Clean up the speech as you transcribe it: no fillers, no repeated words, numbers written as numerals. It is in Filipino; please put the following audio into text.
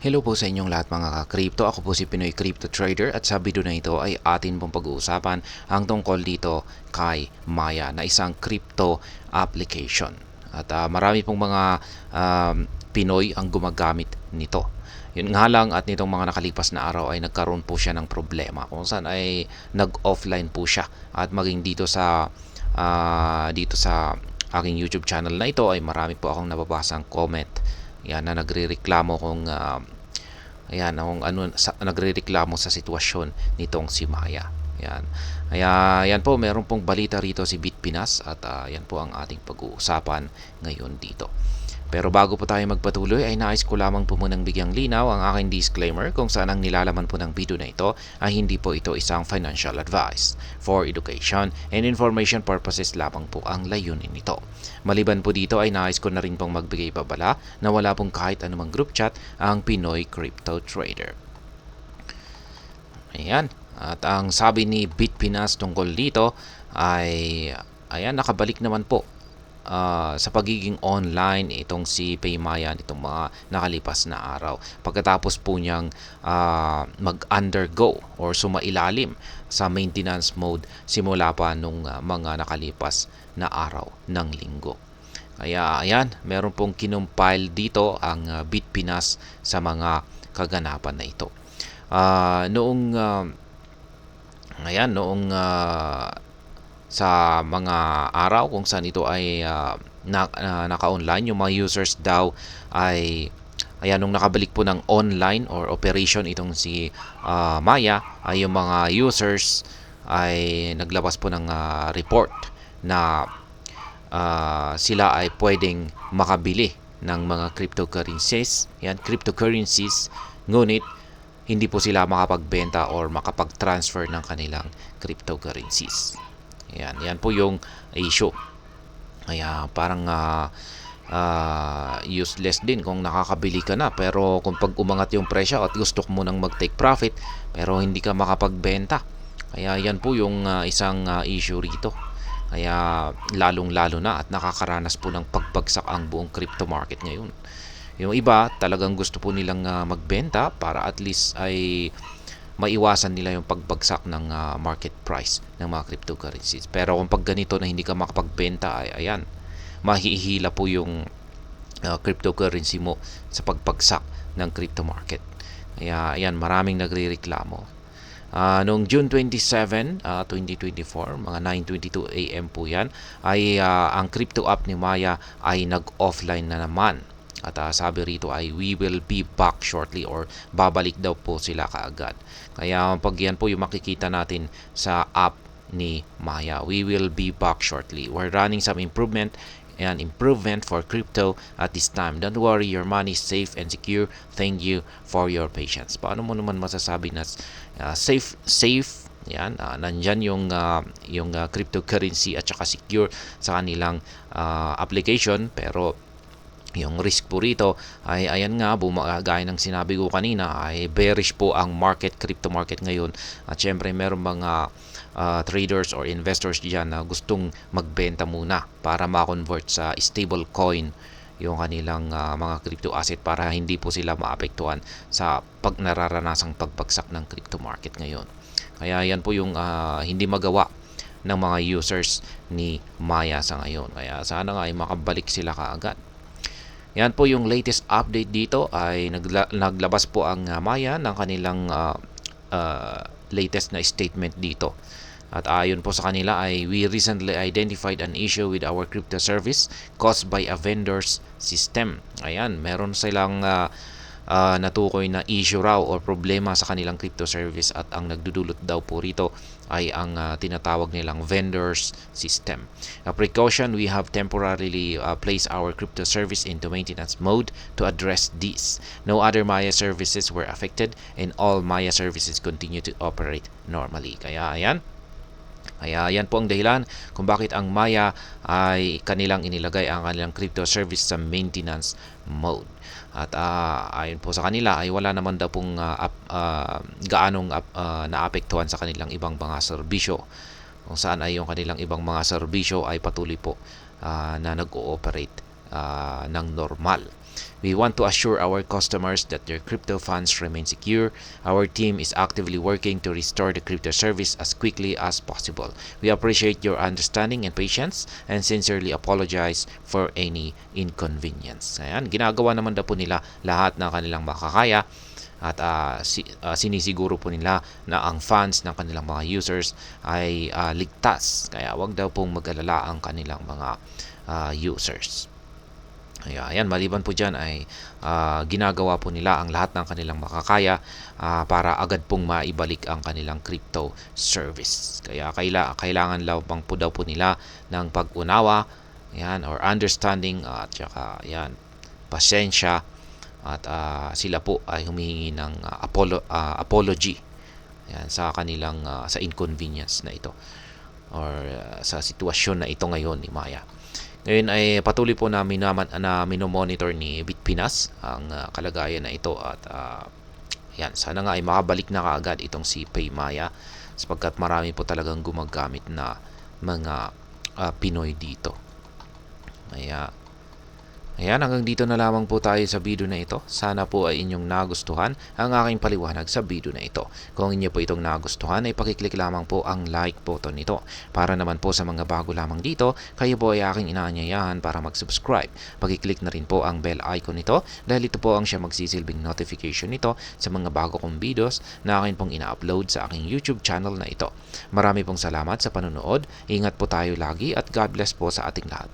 Hello po sa inyong lahat mga ka-crypto. Ako po si Pinoy Crypto Trader at sa video na ito ay atin pong pag-uusapan ang tungkol dito kay Maya na isang crypto application. At marami pong mga Pinoy ang gumagamit nito. Yun nga lang at nitong mga nakalipas na araw ay nagkaroon po siya ng problema kung saan ay nag-offline po siya at maging dito sa aking YouTube channel na ito ay marami po akong nababasang comment yan na nagrereklamo kung nagrereklamo sa sitwasyon nitong si Maya. Yan. Kaya yan po, meron pong balita rito si Bitpinas at yan po ang ating pag-uusapan ngayon dito. Pero bago po tayo magpatuloy ay nais ko lamang po munang bigyang linaw ang aking disclaimer kung saan ang nilalaman po ng video na ito ay hindi po ito isang financial advice. For education and information purposes lamang po ang layunin nito. Maliban po dito ay nais ko na rin pong magbigay babala na wala pong kahit anumang group chat ang Pinoy Crypto Trader. Ayan. At ang sabi ni Bitpinas tungkol dito ay nakabalik naman po sa pagiging online itong si Paymaya nitong mga nakalipas na araw pagkatapos po niyang mag-undergo or sumailalim sa maintenance mode simula pa nung mga nakalipas na araw ng linggo. Kaya ayan, meron pong kinumpile dito ang Bitpinas sa mga kaganapan na ito. Noong sa mga araw kung saan ito ay naka-online, yung mga users daw ay nung nakabalik po ng online or operation itong si Maya ay yung mga users ay naglabas po ng report na sila ay pwedeng makabili ng mga cryptocurrencies, ngunit hindi po sila makapagbenta or makapag-transfer ng kanilang cryptocurrencies. Yan po yung issue. Kaya parang useless din kung nakakabili ka na pero kung pag umangat yung presyo at gusto mo nang mag-take profit pero hindi ka makapagbenta. Kaya yan po yung isang issue rito. Kaya lalong-lalo na at nakakaranas po ng pagbagsak ang buong crypto market ngayon. Yung iba talagang gusto po nilang magbenta para at least ay maiwasan nila yung pagbagsak ng market price ng mga cryptocurrencies. Pero kung pag ganito na hindi ka makapagbenta ay mahihila po yung cryptocurrency mo sa pagbagsak ng crypto market. Kaya maraming nagrereklamo. Noong June 27, 2024, mga 9:22 AM po yan, ay ang crypto app ni Maya ay nag-offline na naman. At sabi rito ay we will be back shortly or babalik daw po sila kaagad. Kaya pag yan po yung makikita natin sa app ni Maya, we will be back shortly. We're running some improvement for crypto at this time. Don't worry, your money is safe and secure. Thank you for your patience. Paano mo naman masasabi na safe? Nandyan yung cryptocurrency at saka secure sa kanilang application pero yung risk po rito ay gaya ng sinabi ko kanina ay bearish po ang crypto market ngayon at syempre meron mga traders or investors diyan na gustong magbenta muna para ma-convert sa stable coin yung kanilang mga crypto asset para hindi po sila maapektuhan sa nararanasang pagbagsak ng crypto market ngayon. Kaya yan po yung hindi magawa ng mga users ni Maya sa ngayon. Kaya sana nga ay makabalik sila kaagad. Yan po yung latest update dito ay naglabas po ang Maya ng kanilang latest na statement dito. At ayon po sa kanila ay we recently identified an issue with our crypto service caused by a vendor's system. Meron silang natukoy na issue raw o problema sa kanilang crypto service at ang nagdudulot daw po rito ay ang tinatawag nilang vendors system. A precaution, we have temporarily placed our crypto service into maintenance mode to address this. No other Maya services were affected and all Maya services continue to operate normally. Kaya yan po ang dahilan kung bakit ang Maya ay kanilang inilagay ang kanilang crypto service sa maintenance mode. At ayon po sa kanila ay wala naman daw pong gaanong naapektuhan sa kanilang ibang mga serbisyo kung saan ay yung kanilang ibang mga serbisyo ay patuloy po na nag-ooperate ng normal. We want to assure our customers that their crypto funds remain secure. Our team is actively working to restore the crypto service as quickly as possible. We appreciate your understanding and patience and sincerely apologize for any inconvenience. Ayan, ginagawa naman daw po nila lahat ng kanilang makakaya at sinisiguro po nila na ang funds ng kanilang mga users ay ligtas. Kaya wag daw pong mag-alala ang kanilang mga users. Ayan, maliban po dyan ay ginagawa po nila ang lahat ng kanilang makakaya para agad pong maibalik ang kanilang crypto service. Kaya kailangan lamang po daw po nila ng pag-unawa, yan, or understanding at saka yan, pasensya at sila po ay humihingi ng apology yan, sa kanilang sa inconvenience na ito or sa sitwasyon na ito ngayon ni Maya. Ngayon ay patuloy po na minomonitor ni Bitpinas ang kalagayan na ito at yan, sana nga ay makabalik na kaagad itong si Paymaya sapagkat marami po talagang gumagamit na mga Pinoy dito. Ayan, hanggang dito na lamang po tayo sa video na ito. Sana po ay inyong nagustuhan ang aking paliwanag sa video na ito. Kung inyo po itong nagustuhan ay pakiclick lamang po ang like button nito. Para naman po sa mga bago lamang dito, kayo po ay aking inaanyayahan para mag-subscribe. Pakiclick na rin po ang bell icon nito dahil ito po ang siya magsisilbing notification nito sa mga bago kong videos na akin pong ina-upload sa aking YouTube channel na ito. Marami pong salamat sa panonood. Ingat po tayo lagi at God bless po sa ating lahat.